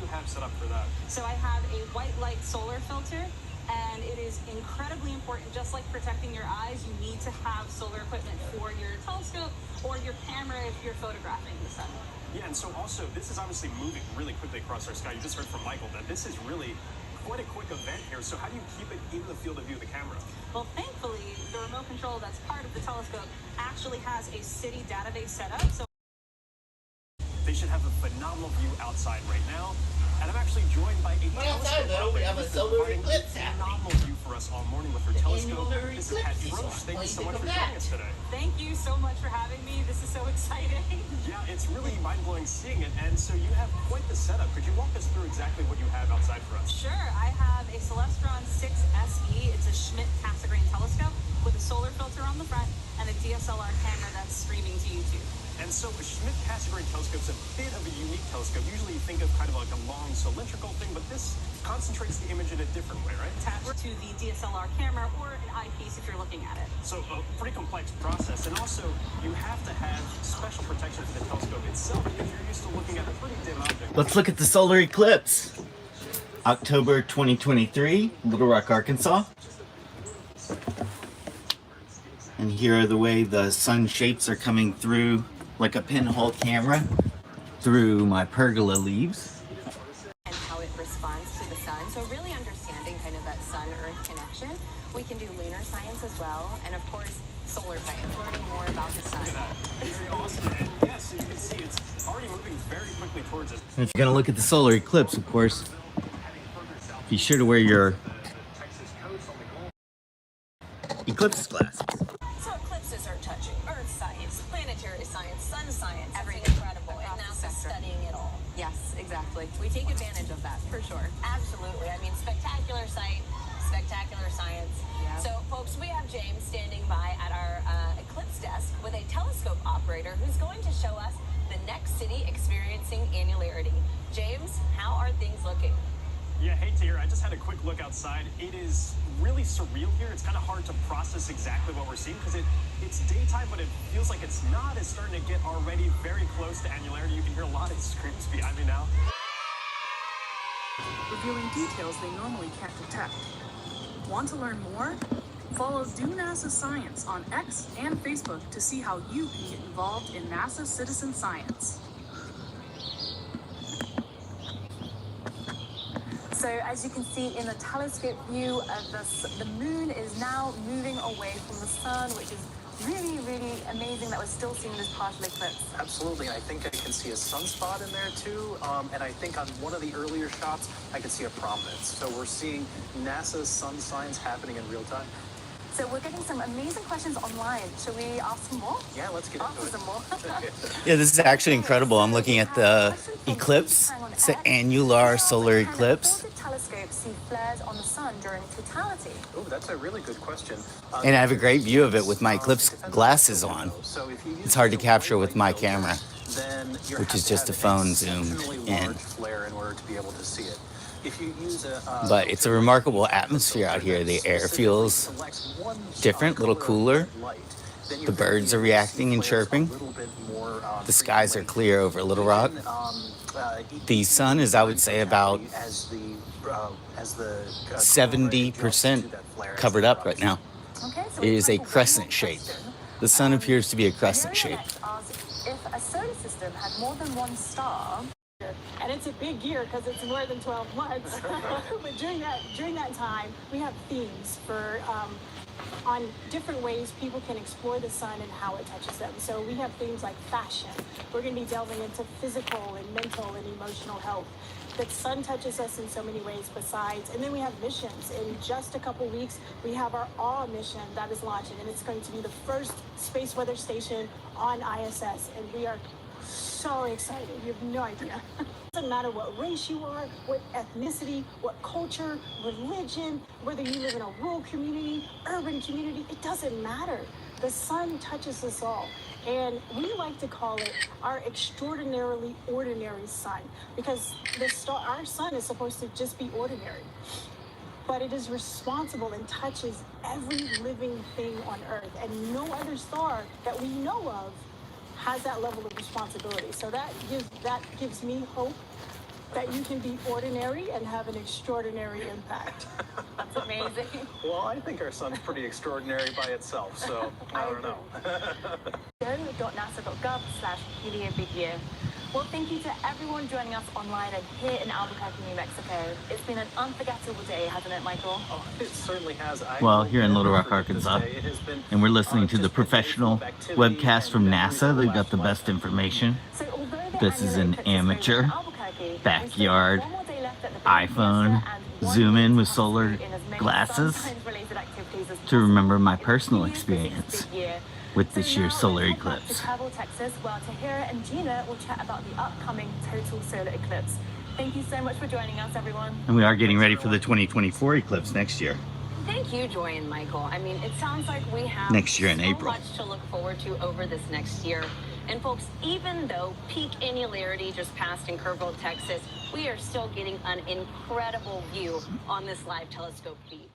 you have set up for that? So I have a white light solar filter, and it is incredibly important. Just like protecting your eyes, you need to have solar equipment for your telescope or your camera if you're photographing the sun. Yeah, and so also, this is obviously moving really quickly across our sky. You just heard from Michael that this is really quite a quick event here. So how do you keep it in the field of view of the camera? Well, thankfully, the remote control that's part of the telescope actually has a city database set up. So they should have a phenomenal view outside right now. And I'm actually joined by a outside though, we have a solar eclipse phenomenal view for us all morning with her telescope. This is Pat Roche. Thank you so much for joining us today. Thank you so much for having me. This is so exciting. Yeah, it's really mind-blowing seeing it. And so you have quite the setup. Could you walk us through exactly what you have outside for us? Sure. I have a Celestron 6 SE. It's a Schmidt-Cassegrain telescope with a solar filter on the front and a DSLR camera that's streaming to YouTube. And so a Schmidt-Cassegrain telescope is a bit of a unique telescope. Usually you think of kind of like a long cylindrical thing, but this concentrates the image in a different way, right? Attached to the DSLR camera or an eyepiece if you're looking at it. So a pretty complex process. And also you have to have special protection for the telescope itself because you're used to looking at a pretty dim object. Let's look at the solar eclipse. October 2023, Little Rock, Arkansas. And here are the way the sun shapes are coming through like a pinhole camera through my pergola leaves. And how it responds to the sun. So really understanding kind of that sun-earth connection. We can do lunar science as well. And of course, solar science, learning more about the sun. Very awesome. And yes, so you can see it's already moving very quickly towards us. And if you're gonna look at the solar eclipse, of course, be sure to wear your eclipse glasses. So eclipses are touching Earth science, planetary science, sun science. Everything incredible. And NASA's studying it all. Yes, exactly. We take advantage of that, for sure. Absolutely. I mean, spectacular sight, spectacular science. Yeah. So, folks, we have James standing by at our eclipse desk with a telescope operator who's going to show us the next city experiencing annularity. James, how are things looking? Yeah, hey Tahir, I just had a quick look outside. It is really surreal here. It's kind of hard to process exactly what we're seeing because it's daytime, but it feels like it's not. It's starting to get already very close to annularity. You can hear a lot of screams behind me now. Revealing details they normally can't detect. Want to learn more? Follow Do NASA Science on X and Facebook to see how you can get involved in NASA Citizen Science. So as you can see in the telescope view, the moon is now moving away from the sun, which is really, really amazing that we're still seeing this partial eclipse. Absolutely. I think I can see a sunspot in there too. And I think on one of the earlier shots, I could see a prominence. So we're seeing NASA's sun science happening in real time. So we're getting some amazing questions online. Shall we ask some more? Yeah, let's get into it. Some more. Yeah, this is actually incredible. I'm looking at the eclipse. It's the Annular Solar Eclipse. How do telescopes see flares on the sun during totality? Oh, that's a really good question. And I have a great view of it with my eclipse glasses on. It's hard to capture with my camera, which is just a phone zoomed in. Flare in order to be able to see it. If you use But it's a remarkable atmosphere out here. The air feels different, a little cooler. The birds are reacting and chirping. The skies are clear over Little Rock. The sun is, I would say, about 70% covered up right now. It is a crescent shape. The sun appears to be a crescent shape. If a solar system had more than one star, and it's a big year because it's more than 12 months. But during that time, we have themes for on different ways people can explore the sun and how it touches them. So we have things like fashion. We're going to be delving into physical and mental and emotional health. The sun touches us in so many ways besides. And then we have missions. In just a couple weeks, we have our AWE mission that is launching, and it's going to be the first space weather station on ISS. And we are so excited. You have no idea. It doesn't matter what race you are, what ethnicity, what culture, religion, whether you live in a rural community, urban community, it doesn't matter. The sun touches us all. And we like to call it our extraordinarily ordinary sun, because our sun is supposed to just be ordinary. But it is responsible and touches every living thing on Earth, and no other star that we know of has that level of responsibility. So that gives me hope that you can be ordinary and have an extraordinary impact. That's amazing. Well, I think our sun's pretty extraordinary by itself, so I don't know. go.nasa.gov/HelioBigYear. Well, thank you to everyone joining us online and here in Albuquerque, New Mexico. It's been an unforgettable day, hasn't it, Michael? Oh, it certainly has. Well, here in Little Rock, Arkansas, and we're listening to the professional webcast from NASA. They've got the best information. So although the This is annular an eclipse is amateur over in Albuquerque, backyard we still have one more day left at the iPhone and zoom in with one solar in as many glasses sun-related activities as to remember my possible. personal It's experience big year. with So this now year's solar let's head back eclipse. to Travel, Texas, where Tahira and Gina will chat about the upcoming total solar eclipse. Thank you so much for joining us, everyone. And we are getting ready for the 2024 eclipse next year. Thank you, Joy and Michael. I mean, it sounds like we have Next year in so April. much to look forward to over this next year. And folks, even though peak annularity just passed in Kerrville, Texas, we are still getting an incredible view on this live telescope feed.